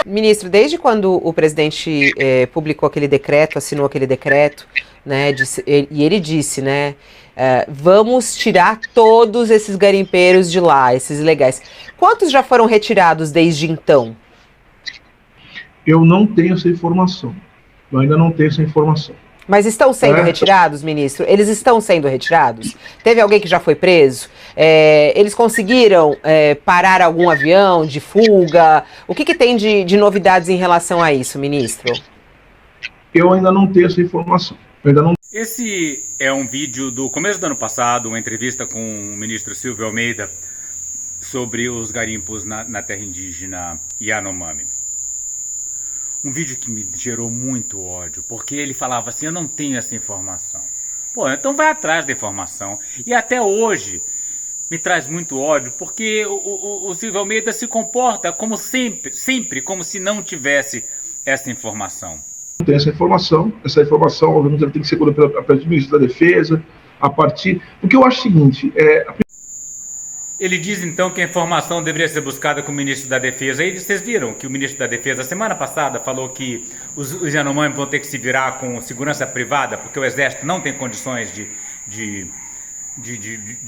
Ministro, desde quando o presidente publicou aquele decreto, assinou aquele decreto, né, e ele disse, né, vamos tirar todos esses garimpeiros de lá, esses ilegais. Quantos já foram retirados desde então? Eu não tenho essa informação. Eu ainda não tenho essa informação. Mas estão sendo retirados, ministro? Eles estão sendo retirados? Teve alguém que já foi preso? Eles conseguiram parar algum avião de fuga? O que tem de novidades em relação a isso, ministro? Eu ainda não tenho essa informação. Esse é um vídeo do começo do ano passado, uma entrevista com o ministro Silvio Almeida sobre os garimpos na terra indígena Yanomami. Um vídeo que me gerou muito ódio, porque ele falava assim, eu não tenho essa informação. Pô, então vai atrás da informação. E até hoje me traz muito ódio, porque o Silvio Almeida se comporta como sempre como se não tivesse essa informação. Não tem essa informação, obviamente, ela tem que ser colocada pelo ministro da Defesa, a partir... Porque eu acho o seguinte... Ele diz então que a informação deveria ser buscada com o ministro da Defesa. E vocês viram que o ministro da Defesa, semana passada, falou que os Yanomami vão ter que se virar com segurança privada, porque o Exército não tem condições de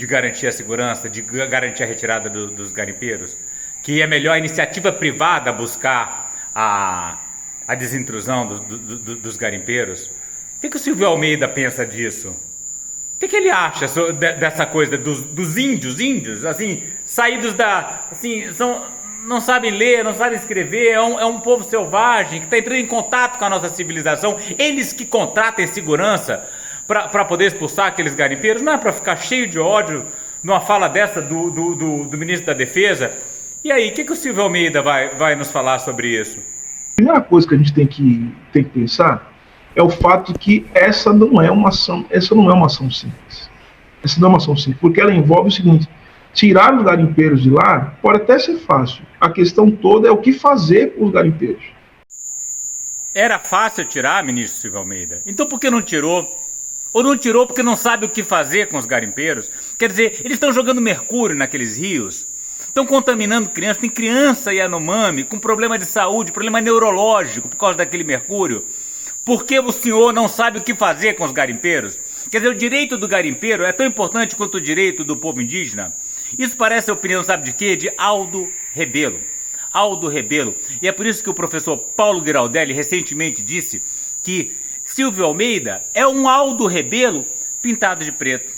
garantir a segurança, de garantir a retirada dos garimpeiros. Que é melhor a iniciativa privada buscar a desintrusão dos garimpeiros. O que o Silvio Almeida pensa disso? O que ele acha dessa coisa dos índios, assim, saídos assim, não sabem ler, não sabem escrever, é um povo selvagem que está entrando em contato com a nossa civilização, eles que contratam segurança para poder expulsar aqueles garimpeiros, não é para ficar cheio de ódio numa fala dessa do ministro da Defesa? E aí, o que o Silvio Almeida vai nos falar sobre isso? A primeira coisa que a gente tem que pensar é o fato de que essa não é uma ação simples. Essa não é uma ação simples, porque ela envolve o seguinte: tirar os garimpeiros de lá pode até ser fácil. A questão toda é o que fazer com os garimpeiros. Era fácil tirar, ministro Silvio Almeida? Então por que não tirou? Ou não tirou porque não sabe o que fazer com os garimpeiros? Quer dizer, eles estão jogando mercúrio naqueles rios, estão contaminando crianças. Tem criança Yanomami com problema de saúde, problema neurológico por causa daquele mercúrio. Por que o senhor não sabe o que fazer com os garimpeiros? Quer dizer, o direito do garimpeiro é tão importante quanto o direito do povo indígena? Isso parece a opinião, sabe de quê? De Aldo Rebelo. Aldo Rebelo. E é por isso que o professor Paulo Giraldelli recentemente disse que Silvio Almeida é um Aldo Rebelo pintado de preto.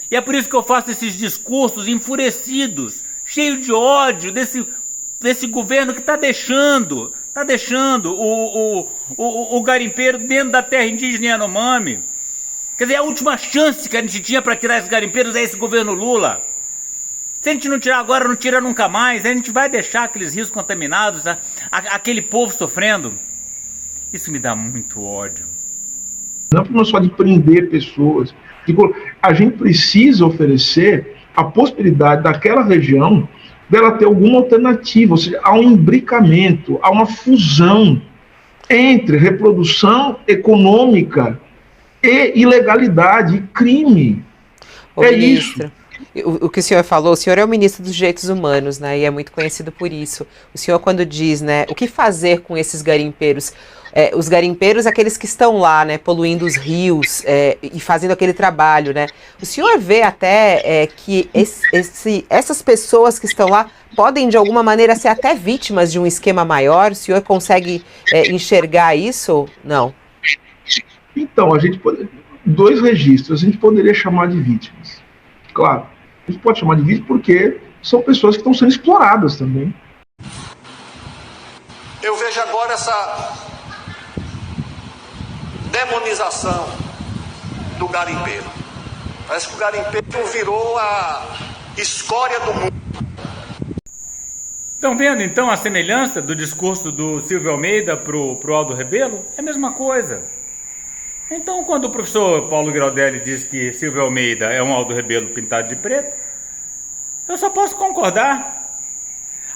E é por isso que eu faço esses discursos enfurecidos, cheios de ódio desse governo que está deixando o garimpeiro dentro da terra indígena Yanomami. Quer dizer, a última chance que a gente tinha para tirar esses garimpeiros é esse governo Lula. Se a gente não tirar agora, não tira nunca mais. A gente vai deixar aqueles rios contaminados, aquele povo sofrendo. Isso me dá muito ódio. Não só de prender pessoas. A gente precisa oferecer a possibilidade daquela região dela ter alguma alternativa, ou seja, há um imbricamento, há uma fusão entre reprodução econômica e ilegalidade, e crime. Ministro, isso. O que o senhor falou, o senhor é o ministro dos Direitos Humanos, né, e é muito conhecido por isso. O senhor, quando diz, né, o que fazer com esses garimpeiros? Os garimpeiros, aqueles que estão lá, né, poluindo os rios e fazendo aquele trabalho, né? O senhor vê até que essas pessoas que estão lá podem, de alguma maneira, ser até vítimas de um esquema maior? O senhor consegue enxergar isso? Não. Então, dois registros a gente poderia chamar de vítimas. Claro, a gente pode chamar de vítimas porque são pessoas que estão sendo exploradas também. Eu vejo agora essa demonização do garimpeiro. Parece que o garimpeiro virou a escória do mundo. Estão vendo então a semelhança do discurso do Silvio Almeida pro Aldo Rebelo? É a mesma coisa. Então, quando o professor Paulo Giraldelli diz que Silvio Almeida é um Aldo Rebelo pintado de preto, eu só posso concordar.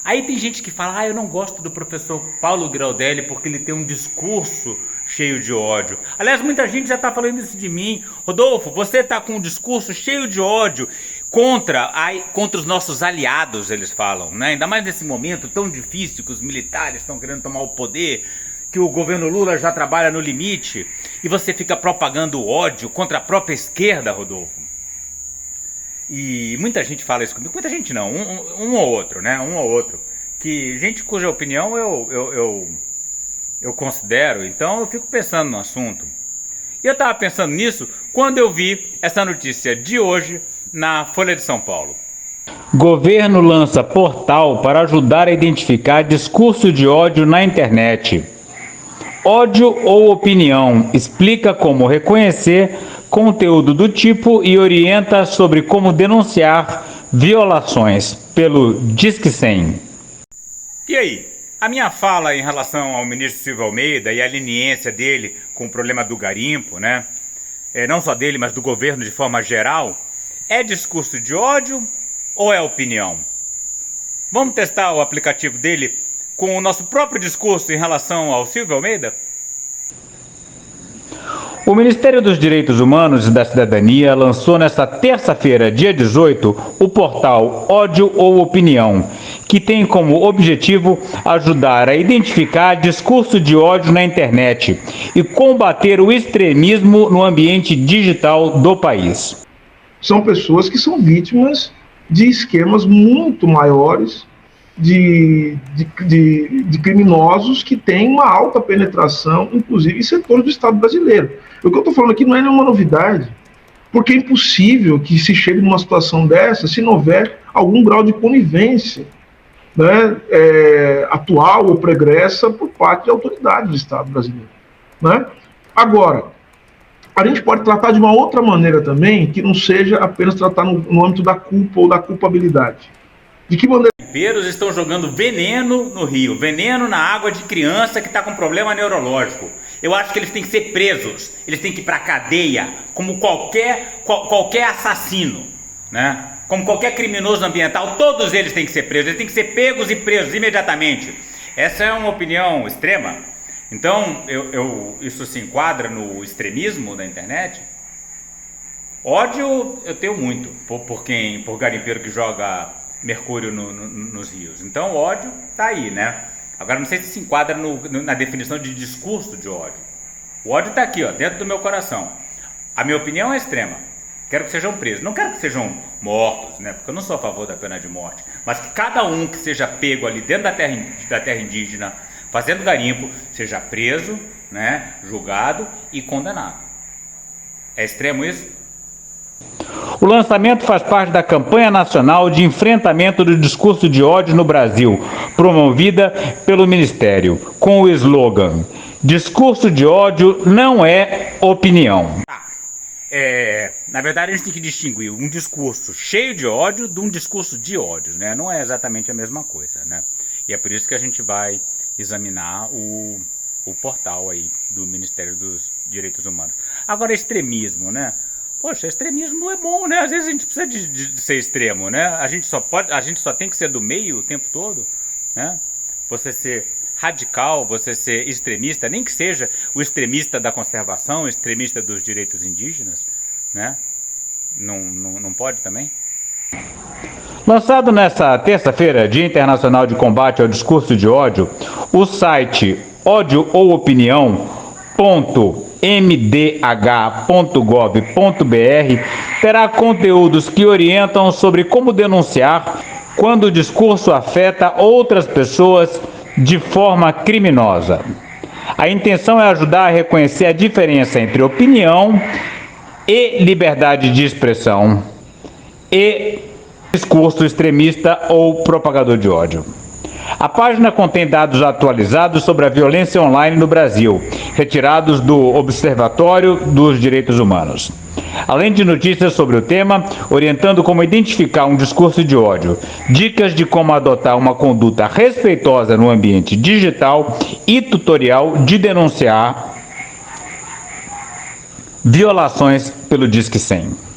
Aí tem gente que fala, eu não gosto do professor Paulo Giraldelli porque ele tem um discurso cheio de ódio. Aliás, muita gente já está falando isso de mim. Rodolfo, você está com um discurso cheio de ódio. contra os nossos aliados, eles falam, né? Ainda mais nesse momento tão difícil que os militares estão querendo tomar o poder, que o governo Lula já trabalha no limite, e você fica propagando ódio contra a própria esquerda, Rodolfo. E muita gente fala isso comigo, muita gente não, um ou outro, né? Um ou outro. Que gente cuja opinião eu considero, então eu fico pensando no assunto. E eu estava pensando nisso quando eu vi essa notícia de hoje na Folha de São Paulo. Governo lança portal para ajudar a identificar discurso de ódio na internet. Ódio ou opinião explica como reconhecer conteúdo do tipo e orienta sobre como denunciar violações pelo Disque 100. E aí? A minha fala em relação ao ministro Silvio Almeida e a leniência dele com o problema do garimpo, né? Não só dele, mas do governo de forma geral, é discurso de ódio ou é opinião? Vamos testar o aplicativo dele com o nosso próprio discurso em relação ao Silvio Almeida? O Ministério dos Direitos Humanos e da Cidadania lançou nesta terça-feira, dia 18, o portal Ódio ou Opinião, que tem como objetivo ajudar a identificar discurso de ódio na internet e combater o extremismo no ambiente digital do país. São pessoas que são vítimas de esquemas muito maiores de criminosos que têm uma alta penetração, inclusive em setores do Estado brasileiro. O que eu estou falando aqui não é nenhuma novidade, porque é impossível que se chegue numa situação dessa se não houver algum grau de conivência, né, atual ou pregressa por parte de autoridades do Estado brasileiro, né? Agora, a gente pode tratar de uma outra maneira também, que não seja apenas tratar no âmbito da culpa ou da culpabilidade. De que maneira? Garimpeiros estão jogando veneno no rio, veneno na água de criança que está com problema neurológico. Eu acho que eles têm que ser presos, eles têm que ir para a cadeia, como qualquer assassino, né? Como qualquer criminoso ambiental, todos eles têm que ser presos, eles têm que ser pegos e presos imediatamente. Essa é uma opinião extrema. Então, isso se enquadra no extremismo da internet? Ódio eu tenho muito por garimpeiro que joga mercúrio nos rios. Então, ódio tá aí, né? Agora, não sei se enquadra na definição de discurso de ódio. O ódio tá aqui, ó, dentro do meu coração. A minha opinião é extrema. Quero que sejam presos. Não quero que sejam mortos, né? Porque eu não sou a favor da pena de morte. Mas que cada um que seja pego ali dentro da terra indígena, fazendo garimpo, seja preso, né, julgado e condenado. É extremo isso? O lançamento faz parte da campanha nacional de enfrentamento do discurso de ódio no Brasil, promovida pelo Ministério, com o slogan: discurso de ódio não é opinião. Na verdade, a gente tem que distinguir um discurso cheio de ódio de um discurso de ódio, né? Não é exatamente a mesma coisa, né? E é por isso que a gente vai examinar o portal aí do Ministério dos Direitos Humanos. Agora, extremismo, né? Poxa, extremismo é bom, né? Às vezes a gente precisa de ser extremo, né? A gente só tem que ser do meio o tempo todo, né? Você ser radical, você ser extremista, nem que seja o extremista da conservação, o extremista dos direitos indígenas, né? Não pode também? Lançado nesta terça-feira, Dia Internacional de Combate ao Discurso de Ódio, o site ódio ou opinião.mdh.gov.br terá conteúdos que orientam sobre como denunciar quando o discurso afeta outras pessoas de forma criminosa. A intenção é ajudar a reconhecer a diferença entre opinião e liberdade de expressão e discurso extremista ou propagador de ódio. A página contém dados atualizados sobre a violência online no Brasil, retirados do Observatório dos Direitos Humanos. Além de notícias sobre o tema, orientando como identificar um discurso de ódio, dicas de como adotar uma conduta respeitosa no ambiente digital e tutorial de denunciar violações pelo Disque 100.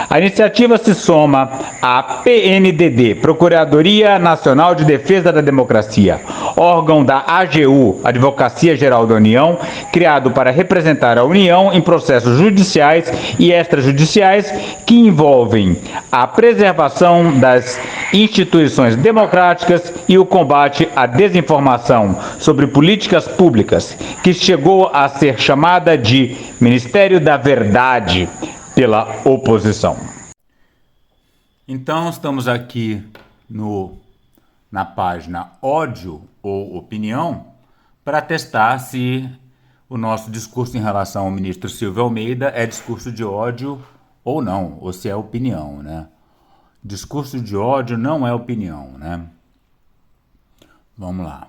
A iniciativa se soma à PNDD, Procuradoria Nacional de Defesa da Democracia, órgão da AGU, Advocacia Geral da União, criado para representar a União em processos judiciais e extrajudiciais que envolvem a preservação das instituições democráticas e o combate à desinformação sobre políticas públicas, que chegou a ser chamada de Ministério da Verdade pela oposição. Então, estamos aqui na página Ódio ou Opinião para testar se o nosso discurso em relação ao ministro Silvio Almeida é discurso de ódio ou não, ou se é opinião, né? Discurso de ódio não é opinião, né? Vamos lá.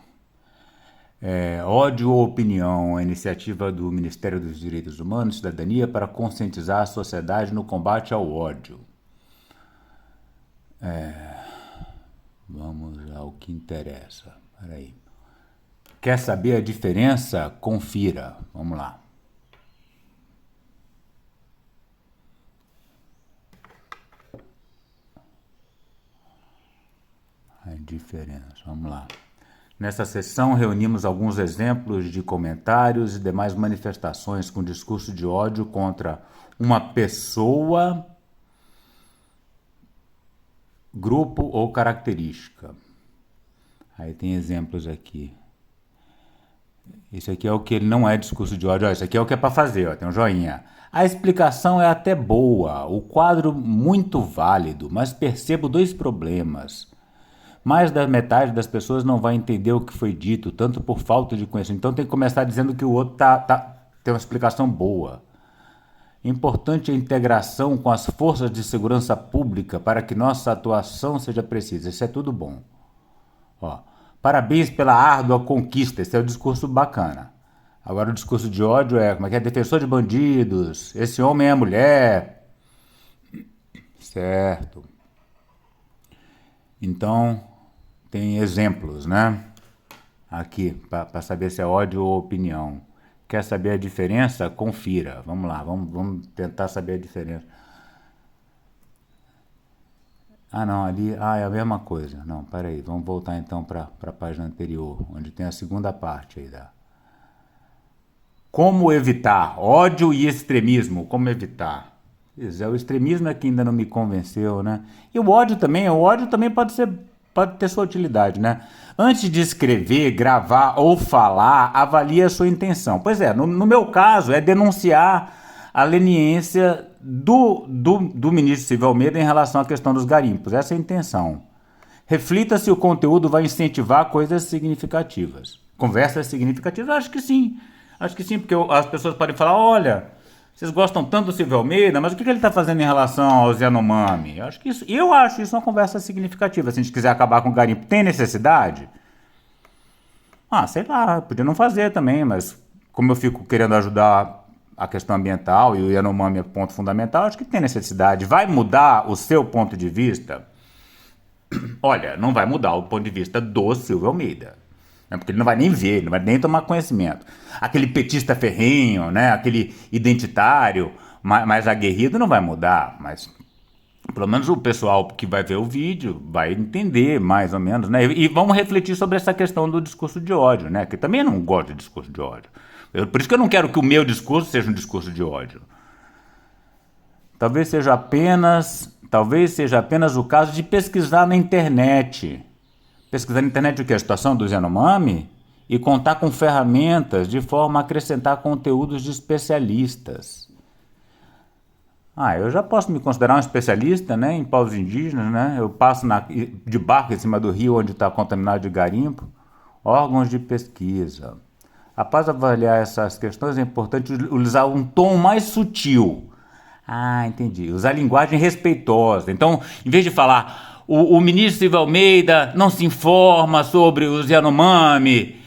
Ódio ou opinião, a iniciativa do Ministério dos Direitos Humanos e Cidadania para conscientizar a sociedade no combate ao ódio. Vamos ao que interessa. Peraí. Quer saber a diferença? Confira. Vamos lá. A diferença. Vamos lá. Nessa sessão, reunimos alguns exemplos de comentários e demais manifestações com discurso de ódio contra uma pessoa, grupo ou característica. Aí tem exemplos aqui. Isso aqui é o que não é discurso de ódio. Isso aqui é o que é para fazer, tem um joinha. A explicação é até boa, o quadro muito válido, mas percebo dois problemas. Mais da metade das pessoas não vai entender o que foi dito, tanto por falta de conhecimento. Então tem que começar dizendo que o outro tem uma explicação boa. Importante a integração com as forças de segurança pública para que nossa atuação seja precisa. Isso é tudo bom. Parabéns pela árdua conquista. Esse é o discurso bacana. Agora o discurso de ódio como é que é? Defensor de bandidos. Esse homem é mulher. Certo. Então, tem exemplos, né? Aqui, para saber se é ódio ou opinião. Quer saber a diferença? Confira. Vamos lá, vamos tentar saber a diferença. Não, ali... é a mesma coisa. Não, peraí, vamos voltar então para a página anterior, onde tem a segunda parte aí da... Como evitar? Ódio e extremismo, como evitar? O extremismo é que ainda não me convenceu, né? E o ódio também pode ter sua utilidade, né? Antes de escrever, gravar ou falar, avalie a sua intenção. Pois é, no meu caso, é denunciar a leniência do ministro Silvio Almeida em relação à questão dos garimpos. Essa é a intenção. Reflita se o conteúdo vai incentivar coisas significativas. Conversas significativas? Acho que sim, porque as pessoas podem falar, olha... Vocês gostam tanto do Silvio Almeida, mas o que ele está fazendo em relação ao Yanomami? Eu acho isso uma conversa significativa. Se a gente quiser acabar com o garimpo, tem necessidade? Sei lá, podia não fazer também, mas como eu fico querendo ajudar a questão ambiental e o Yanomami é ponto fundamental, acho que tem necessidade. Vai mudar o seu ponto de vista? Olha, não vai mudar o ponto de vista do Silvio Almeida. Porque ele não vai nem ver, ele não vai nem tomar conhecimento. Aquele petista ferrenho, né? Aquele identitário mais aguerrido não vai mudar, mas pelo menos o pessoal que vai ver o vídeo vai entender mais ou menos, né? E vamos refletir sobre essa questão do discurso de ódio, né? Que também não gosto de discurso de ódio. Por isso que eu não quero que o meu discurso seja um discurso de ódio. Talvez seja apenas o caso de pesquisar na internet. Pesquisar na internet o que? A situação do Yanomami e contar com ferramentas de forma a acrescentar conteúdos de especialistas. Eu já posso me considerar um especialista, né, em povos indígenas, né? Eu passo de barco em cima do rio onde está contaminado de garimpo. Órgãos de pesquisa. Após avaliar essas questões, é importante usar um tom mais sutil. Entendi. Usar linguagem respeitosa. Então, em vez de falar... O ministro Silvio Almeida não se informa sobre os Yanomami.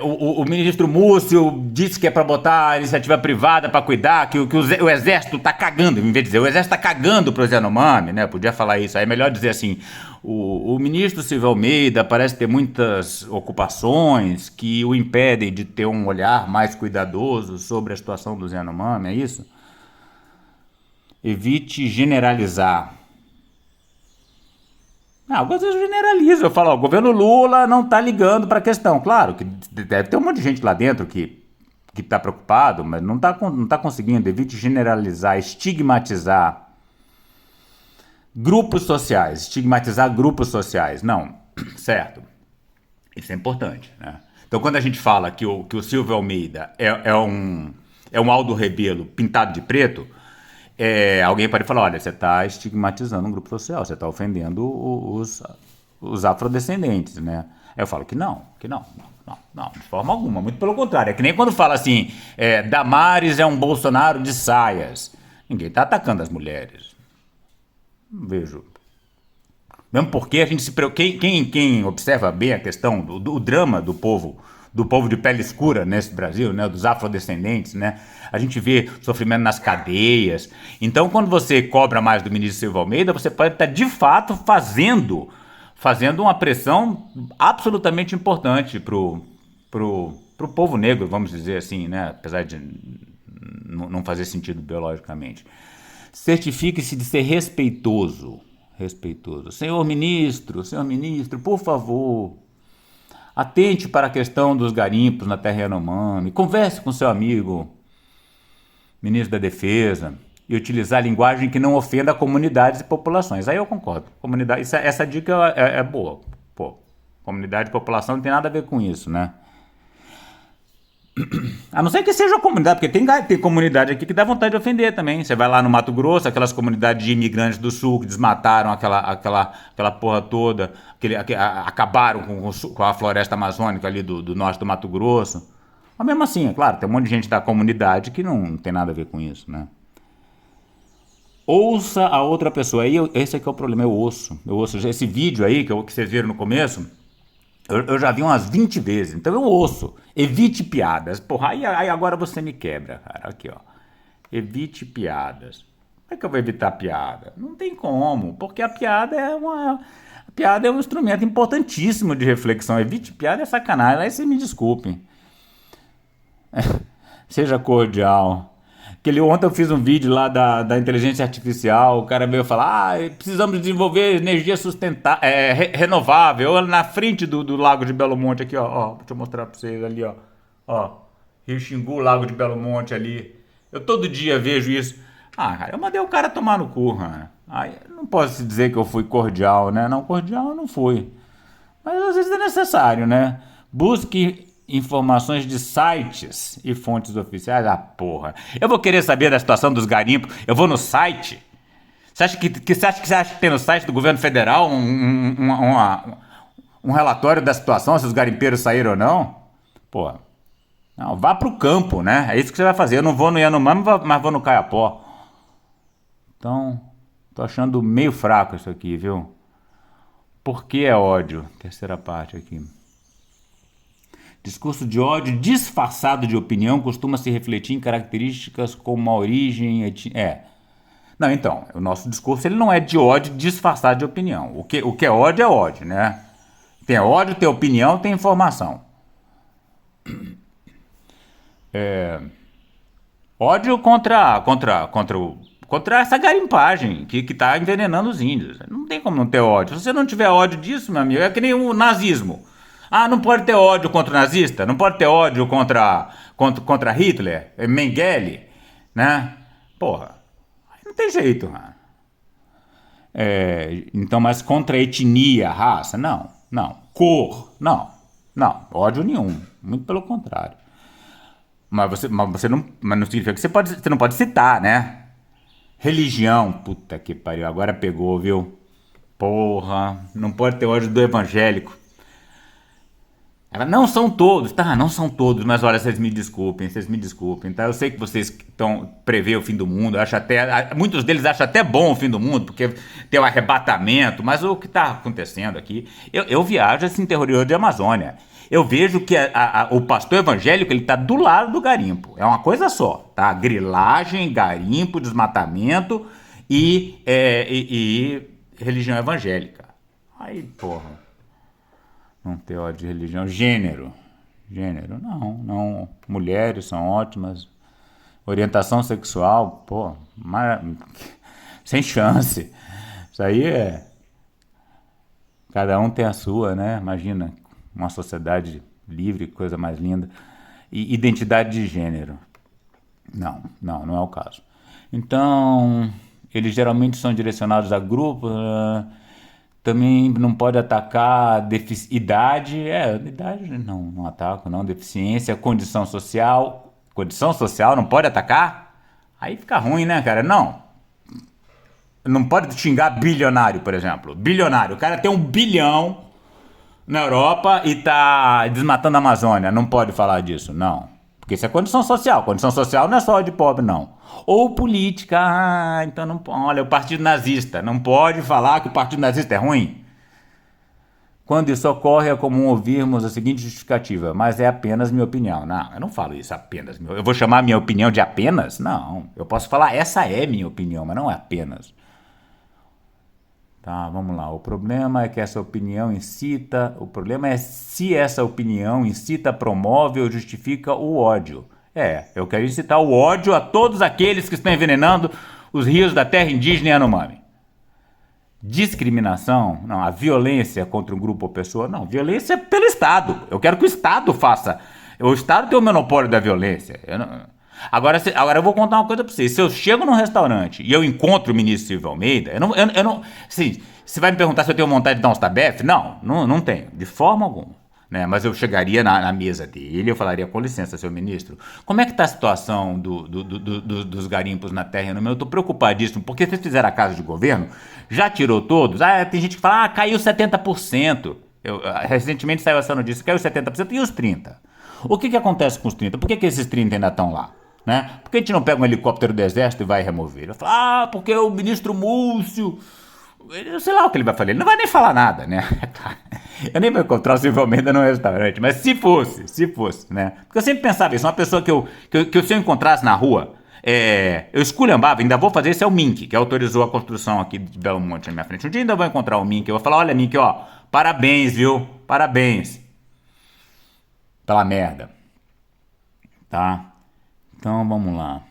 O ministro Múcio disse que é para botar a iniciativa privada para cuidar, que o exército está cagando. Em vez de dizer, o exército está cagando para os Yanomami, né? Podia falar isso. Aí é melhor dizer assim, o ministro Silvio Almeida parece ter muitas ocupações que o impedem de ter um olhar mais cuidadoso sobre a situação dos Yanomami, é isso? Evite generalizar. Algumas vezes eu generalizo, eu falo, ó, o governo Lula não está ligando para a questão. Claro que deve ter um monte de gente lá dentro que está preocupado, mas não tá conseguindo. Evite generalizar, estigmatizar grupos sociais, não, certo, isso é importante, né? Então quando a gente fala que o Silvio Almeida é um Aldo Rebelo pintado de preto, alguém pode falar, olha, você está estigmatizando um grupo social, você está ofendendo os afrodescendentes, né? Aí eu falo que não, de forma alguma, muito pelo contrário. É que nem quando fala assim, Damares é um Bolsonaro de saias. Ninguém está atacando as mulheres. Não vejo. Mesmo porque a gente se preocupa, quem observa bem a questão do drama do povo de pele escura nesse Brasil, né, dos afrodescendentes, né, a gente vê sofrimento nas cadeias. Então, quando você cobra mais do ministro Silvio Almeida, você pode estar de fato fazendo uma pressão absolutamente importante pro povo negro, vamos dizer assim, né, apesar de não fazer sentido biologicamente. Certifique-se de ser respeitoso. Senhor ministro, por favor, atente para a questão dos garimpos na terra Yanomami, converse com seu amigo, ministro da Defesa, e utilizar linguagem que não ofenda comunidades e populações. Aí eu concordo. Essa dica é boa. Pô, comunidade e população não tem nada a ver com isso, né? A não ser que seja a comunidade, porque tem comunidade aqui que dá vontade de ofender também. Você vai lá no Mato Grosso, aquelas comunidades de imigrantes do sul que desmataram aquela porra toda, acabaram com a floresta amazônica ali do norte do Mato Grosso. Mas mesmo assim, é claro, tem um monte de gente da comunidade que não tem nada a ver com isso, né? Ouça a outra pessoa. Esse aqui é o problema, eu ouço. Esse vídeo aí que vocês viram no começo, eu já vi umas 20 vezes, então eu ouço. Evite piadas. Porra, aí agora você me quebra, cara. Aqui, ó. Evite piadas. Como é que eu vou evitar piada? Não tem como, porque a piada é um instrumento importantíssimo de reflexão. Evite piada é sacanagem. Aí vocês me desculpem. Seja cordial. Ontem eu fiz um vídeo lá da inteligência artificial, o cara veio falar, precisamos desenvolver energia sustentável, renovável, na frente do Lago de Belo Monte, aqui, ó, deixa eu mostrar pra vocês ali, ó, Rio Xingu, Lago de Belo Monte ali, eu todo dia vejo isso. Cara, eu mandei o cara tomar no cu, né? Aí não posso dizer que eu fui cordial, né? Não, cordial eu não fui, mas às vezes é necessário, né? Busque informações de sites e fontes oficiais. Porra. Eu vou querer saber da situação dos garimpos. Eu vou no site. Você acha que tem no site do governo federal um relatório da situação, se os garimpeiros saíram ou não? Porra. Não, vá pro campo, né? É isso que você vai fazer. Eu não vou no Yanomami, mas vou no Caiapó. Então, tô achando meio fraco isso aqui, viu? Por que é ódio? Terceira parte aqui. Discurso de ódio disfarçado de opinião costuma se refletir em características como a origem... Não, então, o nosso discurso ele não é de ódio disfarçado de opinião. O que é ódio, né? Tem ódio, tem opinião, tem informação. Ódio contra essa garimpagem que está envenenando os índios. Não tem como não ter ódio. Se você não tiver ódio disso, meu amigo, é que nem o nazismo. Não pode ter ódio contra o nazista? Não pode ter ódio contra Hitler, Mengele, né? Porra, não tem jeito, mano. Então, mas contra etnia, raça, não. Cor, não. Ódio nenhum, muito pelo contrário. Mas não significa que você não pode citar, né? Religião, puta que pariu, agora pegou, viu? Porra, não pode ter ódio do evangélico. Não são todos, tá? Não são todos, mas olha, vocês me desculpem, tá? Eu sei que vocês prevê o fim do mundo, muitos deles acham até bom o fim do mundo, porque tem um arrebatamento, mas o que está acontecendo aqui, eu viajo esse interior de Amazônia, eu vejo que o pastor evangélico, ele tá do lado do garimpo, é uma coisa só, tá? Grilagem, garimpo, desmatamento e religião evangélica. Aí, porra. Não ter ódio de religião. Gênero, não. Mulheres são ótimas. Orientação sexual, pô, Sem chance. Isso aí é... Cada um tem a sua, né? Imagina, uma sociedade livre, coisa mais linda. E identidade de gênero. Não é o caso. Então, eles geralmente são direcionados a grupos, também não pode atacar idade, idade não ataco, não, deficiência, condição social não pode atacar? Aí fica ruim, né, cara? Não pode xingar bilionário, por exemplo. Bilionário, o cara tem 1 bilhão na Europa e tá desmatando a Amazônia, não pode falar disso, não. Porque isso é condição social. Condição social não é só de pobre, não. Ou política. Então não pode. Olha, o partido nazista. Não pode falar que o partido nazista é ruim. Quando isso ocorre, é comum ouvirmos a seguinte justificativa. Mas é apenas minha opinião. Não, eu não falo isso apenas. Eu vou chamar minha opinião de apenas? Não. Eu posso falar, essa é minha opinião, mas não é apenas. Tá, vamos lá. O problema é que essa opinião incita... O problema é se essa opinião incita, promove ou justifica o ódio. Eu quero incitar o ódio a todos aqueles que estão envenenando os rios da terra indígena e Yanomami. Discriminação, não. A violência contra um grupo ou pessoa, não. Violência é pelo Estado. Eu quero que o Estado faça. O Estado tem o monopólio da violência. Agora eu vou contar uma coisa pra vocês. Se eu chego num restaurante e eu encontro o ministro Silvio Almeida, eu não assim, você vai me perguntar se eu tenho vontade de dar uns tabef? Não tenho, de forma alguma. Né? Mas eu chegaria na mesa dele e eu falaria, com licença, seu ministro, como é que tá a situação dos garimpos na terra? Eu tô preocupadíssimo, porque vocês fizeram a casa de governo, já tirou todos? Tem gente que fala, caiu 70%. Recentemente saiu essa notícia, caiu 70%, e os 30%? O que acontece com os 30%? Por que esses 30% ainda estão lá? Né? Por que a gente não pega um helicóptero do exército e vai remover? Eu falo, porque o ministro Múcio, eu sei lá o que ele vai fazer, ele não vai nem falar nada, né? Eu nem vou encontrar o Silvio Almeida no restaurante, mas se fosse, né? Porque eu sempre pensava isso, uma pessoa que se eu encontrasse na rua, eu esculhambava, ainda vou fazer isso, é o Mink, que autorizou a construção aqui de Belo Monte na minha frente. Um dia ainda vou encontrar o Mink, eu vou falar, olha Mink, parabéns, viu? Parabéns pela merda. Tá? Então, vamos lá.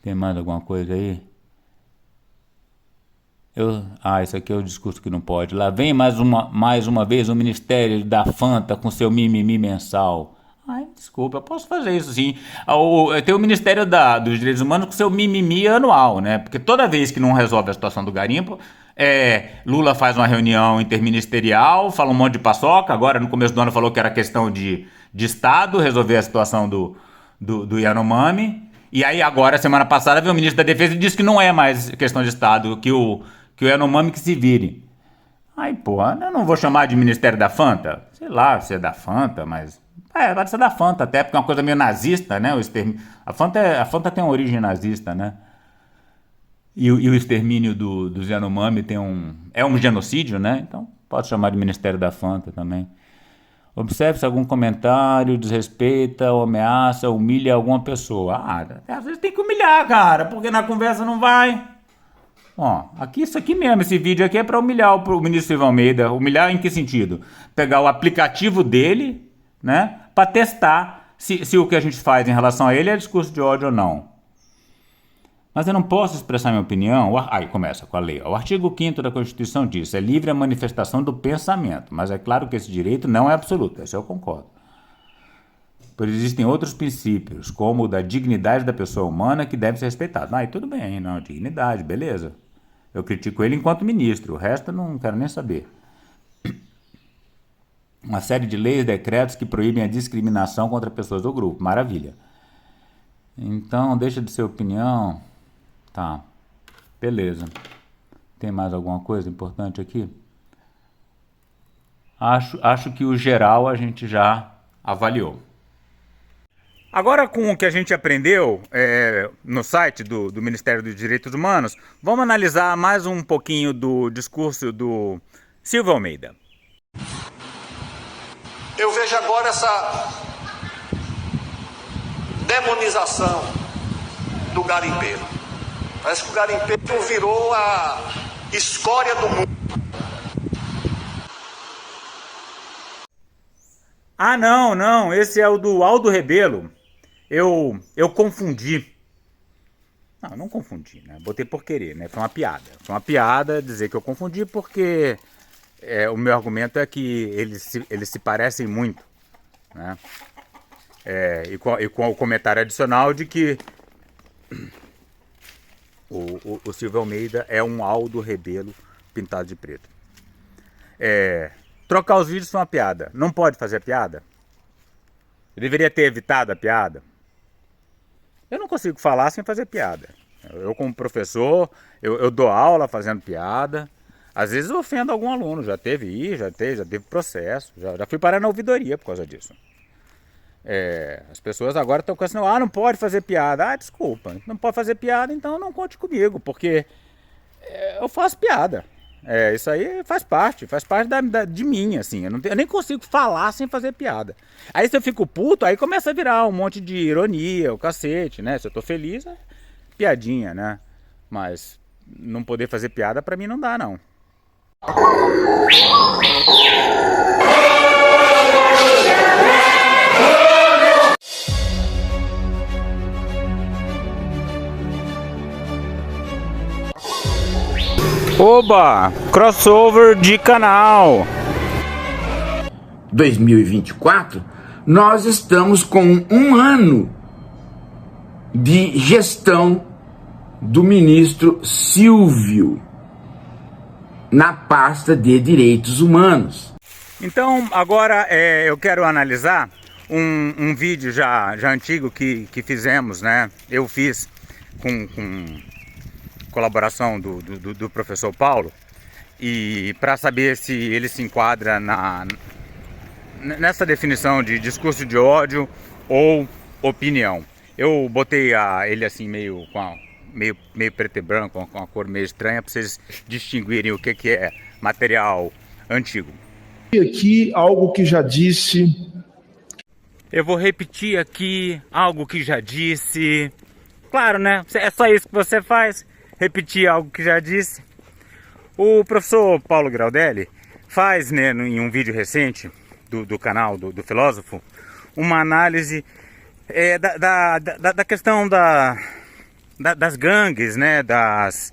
Tem mais alguma coisa aí? Isso aqui é o discurso que não pode. Lá vem mais uma vez o Ministério da Fanta com seu mimimi mensal. Desculpa, eu posso fazer isso sim. Tem o Ministério dos Direitos Humanos com seu mimimi anual, né? Porque toda vez que não resolve a situação do garimpo, Lula faz uma reunião interministerial, fala um monte de paçoca. Agora, no começo do ano, falou que era questão de Estado, resolver a situação do Yanomami. E aí agora, semana passada, veio o ministro da Defesa e disse que não é mais questão de Estado, que o Yanomami que se vire. Eu não vou chamar de Ministério da Fanta? Sei lá se é da Fanta, mas... pode ser da Fanta até, porque é uma coisa meio nazista, né? A Fanta tem uma origem nazista, né? E o extermínio dos Yanomami é um genocídio, né? Então pode chamar de Ministério da Fanta também. Observe-se algum comentário, desrespeita ou ameaça, humilha alguma pessoa. Às vezes tem que humilhar, cara, porque na conversa não vai. Isso aqui mesmo, esse vídeo aqui é para humilhar o ministro Silvio Almeida. Humilhar em que sentido? Pegar o aplicativo dele, né, para testar se o que a gente faz em relação a ele é discurso de ódio ou não. Mas eu não posso expressar minha opinião. Aí começa com a lei. O artigo 5º da Constituição diz: é livre a manifestação do pensamento. Mas é claro que esse direito não é absoluto. Isso eu concordo. Pois existem outros princípios, como o da dignidade da pessoa humana, que deve ser respeitado. Tudo bem, não, dignidade, beleza. Eu critico ele enquanto ministro. O resto eu não quero nem saber. Uma série de leis e decretos que proíbem a discriminação contra pessoas do grupo. Maravilha. Então, deixa de ser opinião. Tá, beleza. Tem mais alguma coisa importante aqui? Acho que o geral a gente já avaliou. Agora, com o que a gente aprendeu no site do Ministério dos Direitos Humanos, vamos analisar mais um pouquinho do discurso do Silvio Almeida. Eu vejo agora essa demonização do garimpeiro. Parece que o garimpeiro virou a escória do mundo. Não, esse é o do Aldo Rebelo. Eu confundi. Não, não confundi, né? Botei por querer, né? Foi uma piada. Foi uma piada dizer que eu confundi porque o meu argumento é que eles se parecem muito, né? E com o comentário adicional de que o Silvio Almeida é um Aldo Rebelo pintado de preto. Trocar os vídeos foi uma piada. Não pode fazer a piada? Eu deveria ter evitado a piada? Eu não consigo falar sem fazer piada. Eu como professor, eu dou aula fazendo piada. Às vezes eu ofendo algum aluno. Já teve processo. Já fui parar na ouvidoria por causa disso. As pessoas agora estão com assim, não pode fazer piada. Desculpa, não pode fazer piada, então não conte comigo, porque eu faço piada. Isso aí faz parte de mim, assim. Eu nem consigo falar sem fazer piada. Aí se eu fico puto, aí começa a virar um monte de ironia, o cacete, né? Se eu tô feliz, é piadinha, né? Mas não poder fazer piada pra mim não dá, não. Oba! Crossover de canal! 2024, nós estamos com um ano de gestão do ministro Silvio na pasta de Direitos Humanos. Então, agora eu quero analisar um vídeo já antigo que fizemos, né? Eu fiz com colaboração do professor Paulo, e para saber se ele se enquadra nessa definição de discurso de ódio ou opinião. Eu botei ele assim meio preto e branco, com uma cor meio estranha, para vocês distinguirem o que é material antigo. Aqui algo que já disse. Eu vou repetir aqui algo que já disse. Claro, né? É só isso que você faz. Repetir algo que já disse. O professor Paulo Graudelli faz, né, em um vídeo recente do canal do filósofo, uma análise da questão das gangues, né, das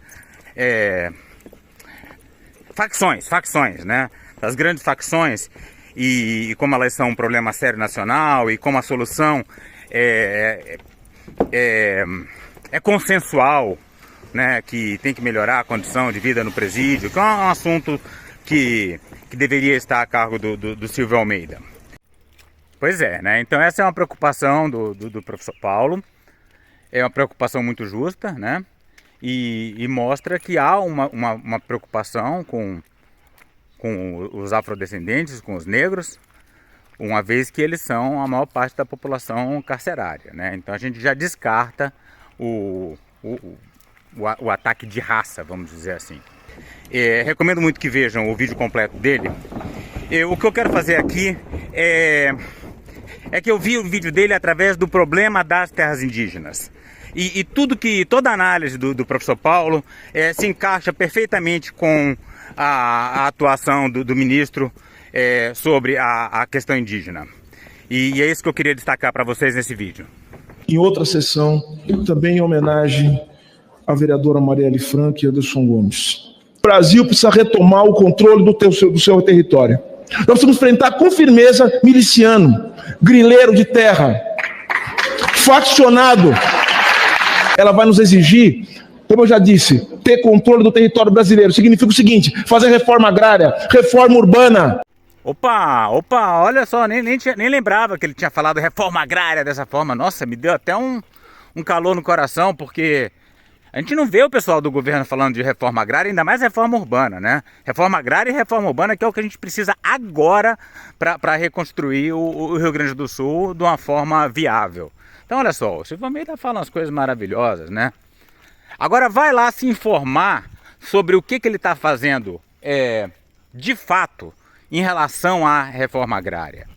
facções, né, das grandes facções, e como elas são um problema sério nacional, e como a solução é consensual, né, que tem que melhorar a condição de vida no presídio, que é um assunto que deveria estar a cargo do Silvio Almeida. Pois é, né? Então essa é uma preocupação do professor Paulo, é uma preocupação muito justa, né? E mostra que há uma preocupação com os afrodescendentes, com os negros, uma vez que eles são a maior parte da população carcerária, né? Então a gente já descarta o ataque de raça, vamos dizer assim. Recomendo muito que vejam o vídeo completo dele. O que eu quero fazer aqui é que eu vi o vídeo dele através do problema das terras indígenas. E toda a análise do professor Paulo se encaixa perfeitamente com a atuação do ministro sobre a questão indígena. E é isso que eu queria destacar para vocês nesse vídeo. Em outra sessão, também em homenagem à vereadora Marielle Franco e Anderson Gomes. O Brasil precisa retomar o controle do seu território. Nós precisamos enfrentar com firmeza miliciano, grileiro de terra, faccionado. Ela vai nos exigir, como eu já disse, ter controle do território brasileiro. Significa o seguinte: fazer reforma agrária, reforma urbana. Opa, olha só, nem lembrava que ele tinha falado reforma agrária dessa forma. Nossa, me deu até um calor no coração, porque a gente não vê o pessoal do governo falando de reforma agrária, ainda mais reforma urbana, né? Reforma agrária e reforma urbana, que é o que a gente precisa agora para reconstruir o Rio Grande do Sul de uma forma viável. Então, olha só, o Silvio Almeida fala umas coisas maravilhosas, né? Agora vai lá se informar sobre o que ele está fazendo de fato em relação à reforma agrária.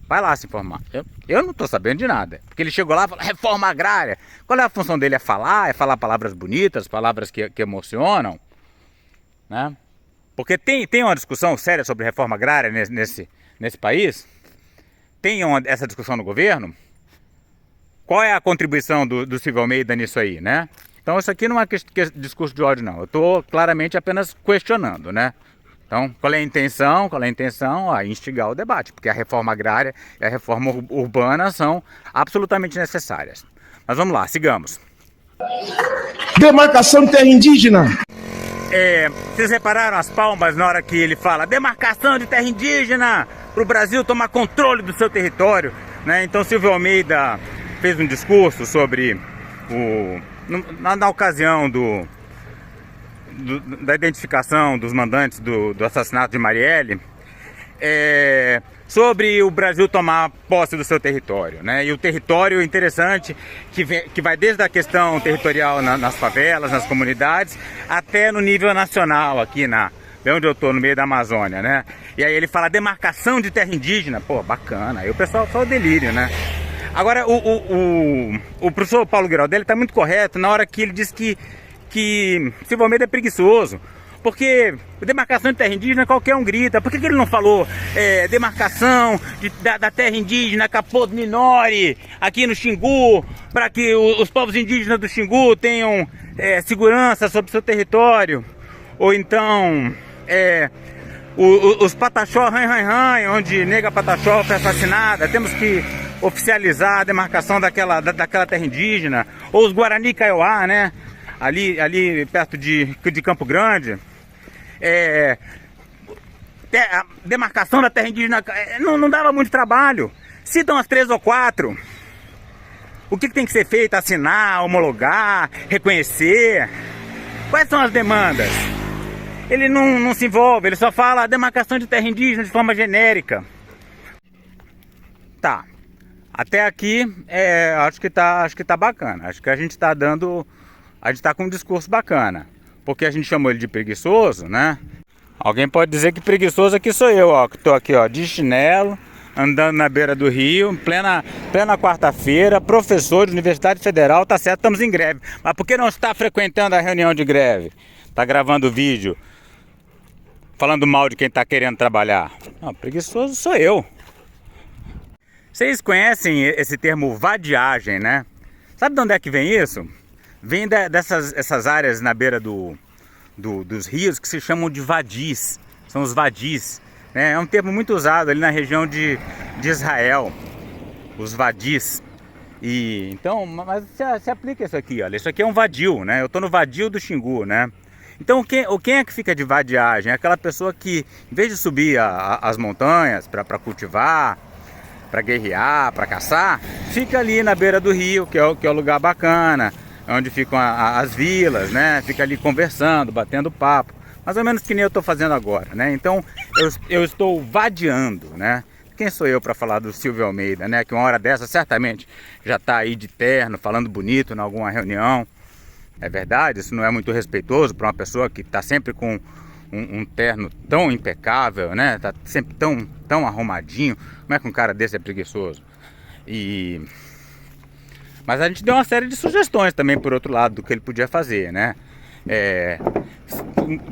Vai lá se informar. Eu não estou sabendo de nada. Porque ele chegou lá e falou, reforma agrária. Qual é a função dele? É falar palavras bonitas, palavras que emocionam? Né? Porque tem uma discussão séria sobre reforma agrária nesse país? Tem essa discussão no governo? qual é a contribuição do Silvio Almeida nisso aí, né? Então isso aqui não é discurso de ódio, não. Eu estou claramente apenas questionando, né? Então, qual é a intenção? Qual é a intenção? Instigar o debate, porque a reforma agrária e a reforma urbana são absolutamente necessárias. Mas vamos lá, sigamos. Demarcação de terra indígena. Vocês repararam as palmas na hora que ele fala demarcação de terra indígena para o Brasil tomar controle do seu território, né? Então Silvio Almeida fez um discurso sobre na ocasião da identificação dos mandantes do assassinato de Marielle, sobre o Brasil tomar posse do seu território, né? E o território interessante que vai desde a questão territorial nas favelas, nas comunidades, até no nível nacional aqui de onde eu estou, no meio da Amazônia, né? E aí ele fala demarcação de terra indígena, pô, bacana. Aí o pessoal fala delírio, né? Agora o professor Paulo Giraldelli está muito correto na hora que ele diz que Silvio Almeida é preguiçoso. Porque demarcação de terra indígena qualquer um grita. Por que ele não falou demarcação da terra indígena Capô do Ninori aqui no Xingu, para que os povos indígenas do Xingu tenham segurança sobre seu território? Ou então os Pataxó, onde nega Pataxó foi assassinada, temos que oficializar a demarcação daquela terra indígena. Ou os Guarani Kaiowá, né? Ali perto de Campo Grande. A demarcação da terra indígena não dava muito trabalho. Citam as 3 ou 4. O que tem que ser feito? Assinar, homologar, reconhecer. Quais são as demandas? Ele não se envolve, ele só fala a demarcação de terra indígena de forma genérica. Tá. Até aqui acho que tá bacana. Acho que a gente tá com um discurso bacana. Porque a gente chamou ele de preguiçoso, né? Alguém pode dizer que preguiçoso aqui sou eu, ó. Que tô aqui, ó, de chinelo, andando na beira do rio, plena quarta-feira, professor de Universidade Federal, tá certo, estamos em greve. Mas por que não está frequentando a reunião de greve? Tá gravando vídeo, falando mal de quem tá querendo trabalhar? Não, preguiçoso sou eu. Vocês conhecem esse termo vadiagem, né? Sabe de onde é que vem isso? Vem dessas áreas na beira dos rios que se chamam de vadis. São os vadis, né? É um termo muito usado ali na região de Israel. Os vadis. Então, mas se aplica isso aqui, olha. Isso aqui é um vadio, né? Eu estou no vadio do Xingu, né? Então quem é que fica de vadiagem? É aquela pessoa que, em vez de subir as montanhas para cultivar, para guerrear, para caçar, fica ali na beira do rio, que é o lugar bacana, onde ficam as vilas, né? Fica ali conversando, batendo papo, mais ou menos que nem eu estou fazendo agora, né? Então eu estou vadiando, né? Quem sou eu para falar do Silvio Almeida, né? Que uma hora dessa certamente já está aí de terno, falando bonito em alguma reunião. É verdade, isso não é muito respeitoso para uma pessoa que está sempre com um terno tão impecável, né? Tá sempre tão arrumadinho. Como é que um cara desse é preguiçoso? Mas a gente deu uma série de sugestões também, por outro lado, do que ele podia fazer, né?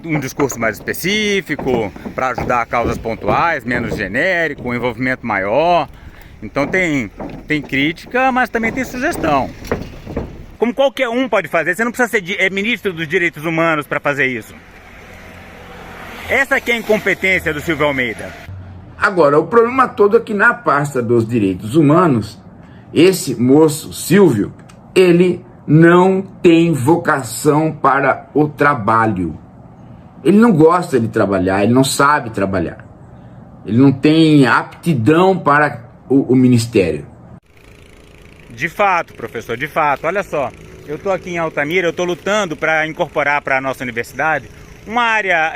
Um discurso mais específico, para ajudar causas pontuais, menos genérico, um envolvimento maior. Então tem crítica, mas também tem sugestão. Como qualquer um pode fazer, você não precisa ser ministro dos direitos humanos para fazer isso. Essa aqui é a incompetência do Silvio Almeida. Agora, o problema todo é que na pasta dos direitos humanos, esse moço, Silvio, ele não tem vocação para o trabalho. Ele não gosta de trabalhar, ele não sabe trabalhar. Ele não tem aptidão para o ministério. De fato, professor, de fato. Olha só, eu estou aqui em Altamira, eu estou lutando para incorporar para a nossa universidade uma área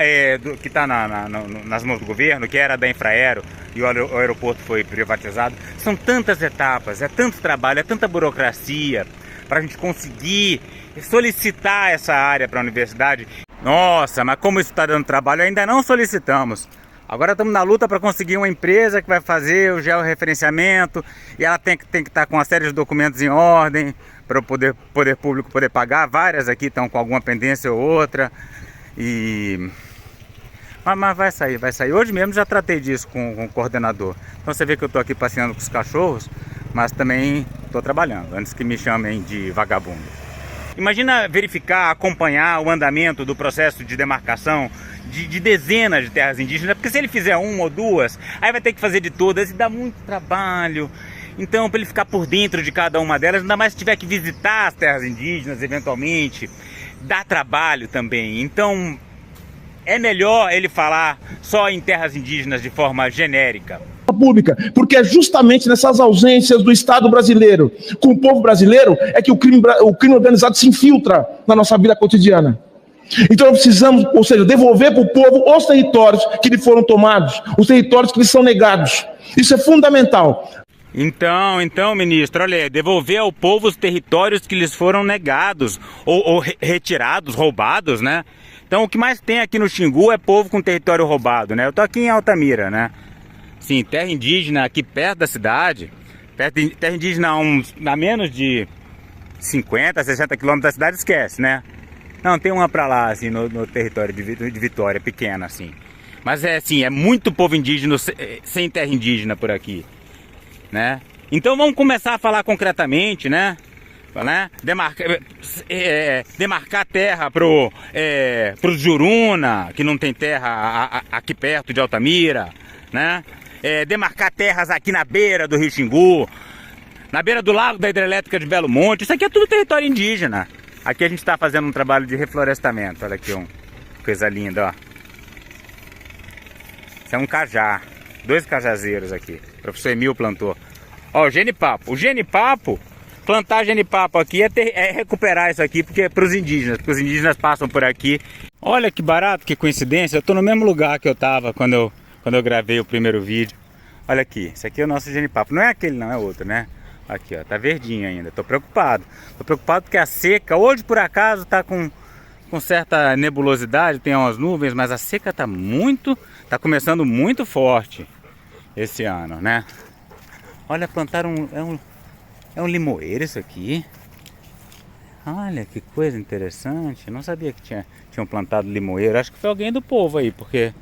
que está nas mãos do governo, que era da Infraero, e o aeroporto foi privatizado. São tantas etapas, é tanto trabalho, é tanta burocracia para a gente conseguir solicitar essa área para a universidade. Nossa, mas como isso está dando trabalho, ainda não solicitamos. Agora estamos na luta para conseguir uma empresa que vai fazer o georreferenciamento, e ela tem que estar com uma série de documentos em ordem para o poder público poder pagar. Várias aqui estão com alguma pendência ou outra. Mas vai sair. Hoje mesmo já tratei disso com o coordenador. Então você vê que eu estou aqui passeando com os cachorros, mas também estou estou trabalhando, antes que me chamem de vagabundo. Imagina verificar, acompanhar o andamento do processo de demarcação de dezenas de terras indígenas, porque se ele fizer uma ou duas, aí vai ter que fazer de todas e dá muito trabalho. Então, para ele ficar por dentro de cada uma delas, ainda mais se tiver que visitar as terras indígenas eventualmente, dá trabalho também. Então, é melhor ele falar só em terras indígenas de forma genérica. Pública, porque é justamente nessas ausências do Estado brasileiro com o povo brasileiro é que o crime organizado se infiltra na nossa vida cotidiana. Então nós precisamos, ou seja, devolver para o povo os territórios que lhe foram tomados, os territórios que lhes são negados. Isso é fundamental. Então, ministro, olha, devolver ao povo os territórios que lhes foram negados ou retirados, roubados, né? Então o que mais tem aqui no Xingu é povo com território roubado, né? Eu tô aqui em Altamira, né? Sim, terra indígena aqui perto da cidade, terra indígena a menos de 50, 60 quilômetros da cidade, esquece, né? Não, tem uma pra lá, assim, no território de Vitória, pequena, assim. Mas é assim, é muito povo indígena sem terra indígena por aqui, né? Então vamos começar a falar concretamente, né? Demarcar terra pro Juruna, que não tem terra aqui perto de Altamira, né? Demarcar terras aqui na beira do Rio Xingu, na beira do lago da hidrelétrica de Belo Monte. Isso aqui é tudo território indígena. Aqui a gente está fazendo um trabalho de reflorestamento. Olha aqui, coisa linda, ó. Isso é um cajá, 2 cajazeiros aqui. O professor Emil plantou. Ó, o genipapo. O genipapo, plantar genipapo aqui é recuperar isso aqui, porque é para os indígenas, porque os indígenas passam por aqui. Olha que barato, que coincidência. Eu tô no mesmo lugar que eu tava quando eu gravei o primeiro vídeo. Olha aqui, esse aqui é o nosso genipapo. Não é aquele não, é outro, né? Aqui, ó, tá verdinho ainda. Tô preocupado. Tô preocupado porque a seca, hoje por acaso tá com certa nebulosidade, tem umas nuvens, mas a seca tá começando muito forte esse ano, né? Olha, plantaram é um limoeiro isso aqui. Olha que coisa interessante. Eu não sabia que tinham plantado limoeiro. Acho que foi alguém do povo aí, porque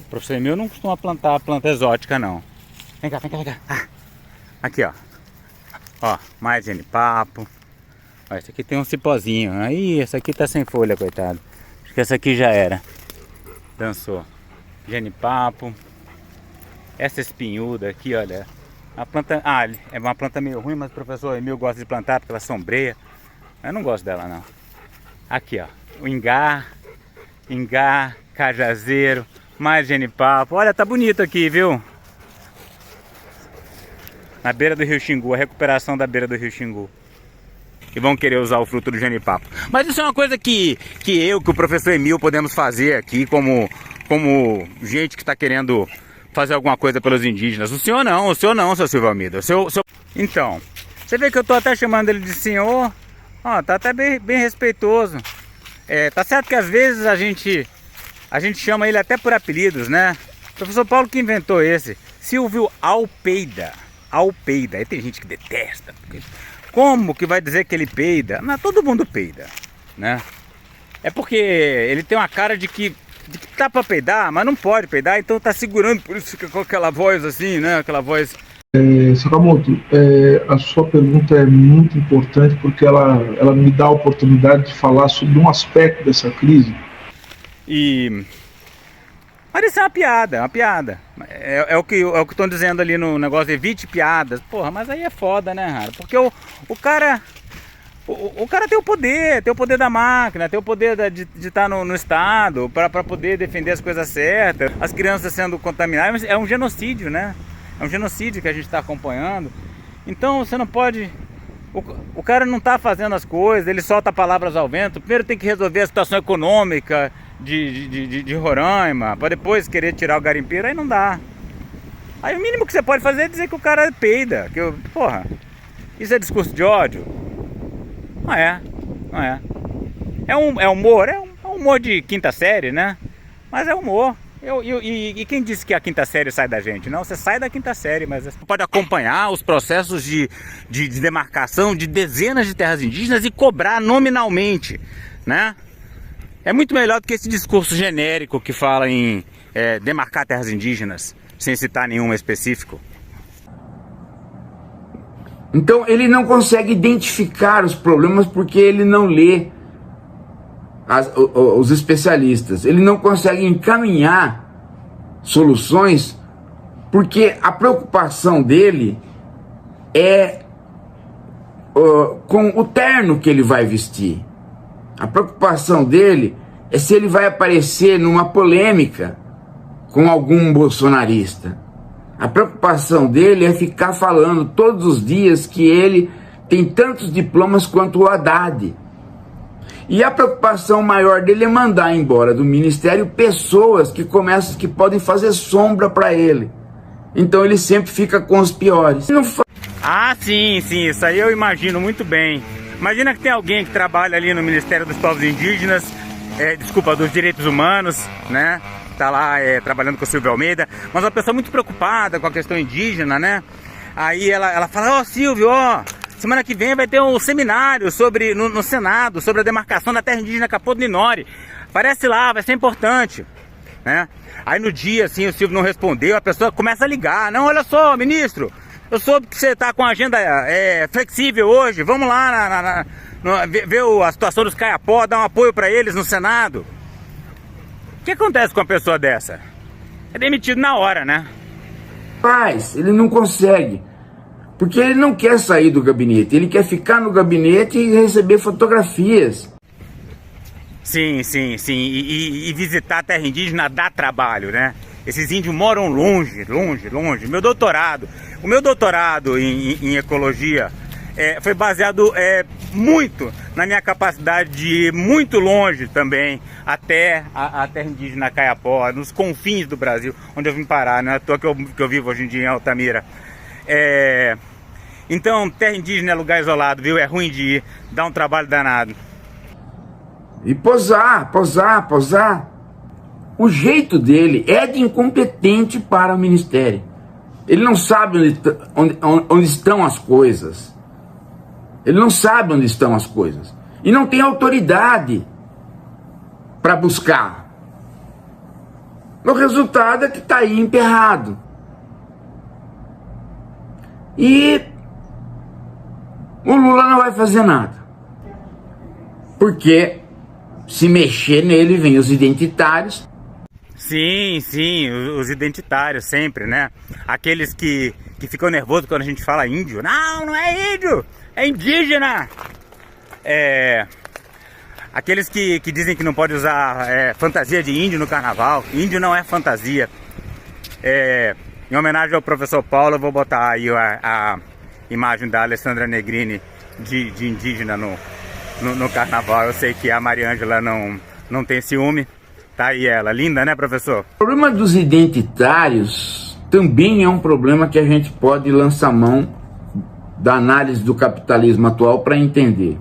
o professor Emil não costuma plantar planta exótica, não. Vem cá, vem cá, vem cá. Ah, aqui, ó. Ó, mais genipapo. Ó, esse aqui tem um cipózinho. Aí, essa aqui tá sem folha, coitado. Acho que essa aqui já era. Dançou. Genipapo. Essa espinhuda aqui, olha. A planta... Ah, é uma planta meio ruim, mas o professor Emil gosta de plantar porque ela sombreia. Eu não gosto dela, não. Aqui, ó. O ingá, cajazeiro, mais genipapo. Olha, tá bonito aqui, viu? Na beira do Rio Xingu, a recuperação da beira do Rio Xingu. E vão querer usar o fruto do genipapo. Mas isso é uma coisa que o professor Emil podemos fazer aqui como gente que está querendo fazer alguma coisa pelos indígenas. O senhor não, seu Silvio Almeida. Então, você vê que eu tô até chamando ele de senhor. Ó, tá até bem respeitoso. Tá certo que às vezes a gente chama ele até por apelidos, né? O professor Paulo que inventou esse. Silvio Alpeida. Alpeida. Aí tem gente que detesta. Como que vai dizer que ele peida? Não, todo mundo peida, né? É porque ele tem uma cara de que tá pra peidar, mas não pode peidar, então tá segurando, por isso fica com aquela voz assim, né? Aquela voz... Sakamoto, a sua pergunta é muito importante porque ela me dá a oportunidade de falar sobre um aspecto dessa crise. Mas isso é uma piada, É o que estão dizendo ali no negócio, evite piadas. Porra, mas aí é foda, né, cara? Porque o cara tem o poder da máquina, tem o poder de estar no Estado para poder defender as coisas certas. As crianças sendo contaminadas, é um genocídio, né? É um genocídio que a gente está acompanhando. Então você não pode... O cara não está fazendo as coisas, ele solta palavras ao vento. Primeiro tem que resolver a situação econômica de Roraima, para depois querer tirar o garimpeiro, aí não dá. Aí o mínimo que você pode fazer é dizer que o cara peida. Porra, isso é discurso de ódio? Não é. É humor, é um humor de quinta série, né? Mas é humor. E quem disse que a quinta série sai da gente? Não, você sai da quinta série, mas você pode acompanhar os processos de demarcação de dezenas de terras indígenas e cobrar nominalmente, né? É muito melhor do que esse discurso genérico que fala em demarcar terras indígenas, sem citar nenhuma específico. Então ele não consegue identificar os problemas porque ele não lê os especialistas. Ele não consegue encaminhar soluções porque a preocupação dele é com o terno que ele vai vestir. A preocupação dele é se ele vai aparecer numa polêmica com algum bolsonarista. A preocupação dele é ficar falando todos os dias que ele tem tantos diplomas quanto o Haddad. E a preocupação maior dele é mandar embora do ministério pessoas que podem fazer sombra para ele. Então ele sempre fica com os piores. Ah, sim, isso aí eu imagino muito bem. Imagina que tem alguém que trabalha ali no Ministério dos Povos Indígenas, dos Direitos Humanos, né? Tá lá trabalhando com o Silvio Almeida, mas uma pessoa muito preocupada com a questão indígena, né? Aí ela fala, Silvio, semana que vem vai ter um seminário no Senado sobre a demarcação da terra indígena Capô do Ninori. Aparece lá, vai ser importante, né? Aí no dia, assim, o Silvio não respondeu, a pessoa começa a ligar. Não, olha só, ministro, eu soube que você tá com a agenda flexível hoje, vamos lá ver a situação dos Caiapó, dar um apoio para eles no Senado. O que acontece com uma pessoa dessa? É demitido na hora, né? Mas ele não consegue, porque ele não quer sair do gabinete, ele quer ficar no gabinete e receber fotografias. Sim. E visitar a terra indígena dá trabalho, né? Esses índios moram longe. O meu doutorado em ecologia foi baseado muito na minha capacidade de ir muito longe também, até a terra indígena Caiapó, nos confins do Brasil, onde eu vim parar, não é à toa que eu vivo hoje em dia em Altamira. Então, terra indígena é lugar isolado, viu? É ruim de ir, dá um trabalho danado. E posar. O jeito dele é de incompetente para o ministério. Ele não sabe onde estão as coisas. Ele não sabe onde estão as coisas. E não tem autoridade para buscar. O resultado é que está aí emperrado. E o Lula não vai fazer nada. Porque se mexer nele, vem os identitários. Sim, os identitários sempre, né? Aqueles que ficam nervosos quando a gente fala índio. Não é índio, é indígena. Aqueles que dizem que não pode usar fantasia de índio no carnaval. Índio não é fantasia. Em homenagem ao professor Paulo, eu vou botar aí a imagem da Alessandra Negrini de indígena no carnaval. Eu sei que a Mariângela não tem ciúme. Tá aí ela, linda, né, professor? O problema dos identitários também é um problema que a gente pode lançar mão da análise do capitalismo atual para entender.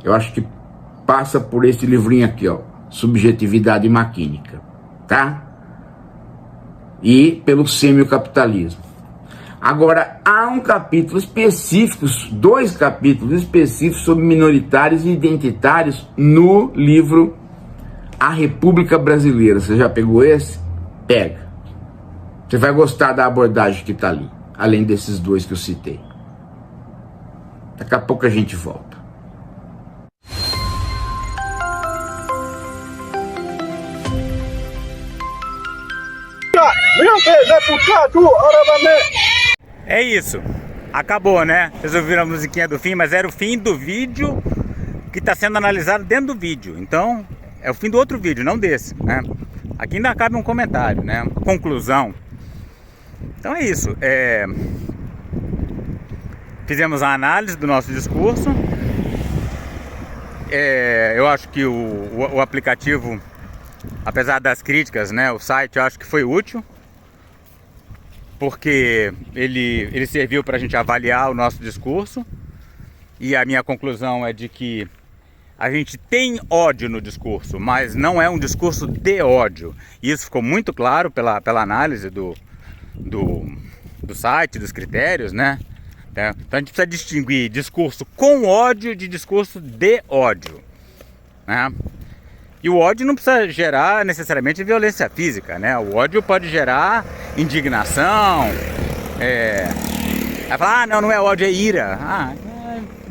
Eu acho que passa por esse livrinho aqui, ó, Subjetividade Maquínica, tá? E pelo semiocapitalismo. Agora, há um capítulo específico, 2 capítulos específicos sobre minoritários e identitários no livro A República Brasileira. Você já pegou esse? Pega. Você vai gostar da abordagem que está ali, além desses 2 que eu citei. Daqui a pouco a gente volta. É isso. Acabou, né? Vocês ouviram a musiquinha do fim, mas era o fim do vídeo que está sendo analisado dentro do vídeo. Então, é o fim do outro vídeo, não desse, né? Aqui ainda cabe um comentário, né? Conclusão. Então é isso. Fizemos a análise do nosso discurso. Eu acho que o aplicativo, apesar das críticas, né? O site eu acho que foi útil. Porque ele serviu para a gente avaliar o nosso discurso. E a minha conclusão é de que a gente tem ódio no discurso, mas não é um discurso de ódio. E isso ficou muito claro pela análise do site, dos critérios, né? Então a gente precisa distinguir discurso com ódio de discurso de ódio, né? E o ódio não precisa gerar necessariamente violência física, né? O ódio pode gerar indignação, Aí fala, ah, não é ódio, é ira.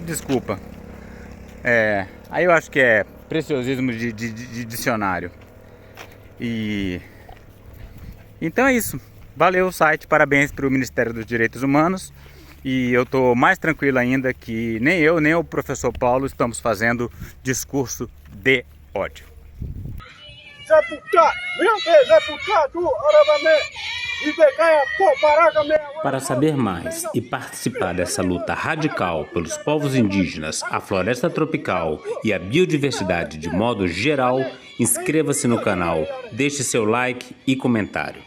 Desculpa. Aí eu acho que é preciosismo de dicionário. Então é isso. Valeu o site, parabéns para o Ministério dos Direitos Humanos. E eu tô mais tranquilo ainda que nem eu, nem o professor Paulo estamos fazendo discurso de ódio. Para saber mais e participar dessa luta radical pelos povos indígenas, a floresta tropical e a biodiversidade de modo geral, inscreva-se no canal, deixe seu like e comentário.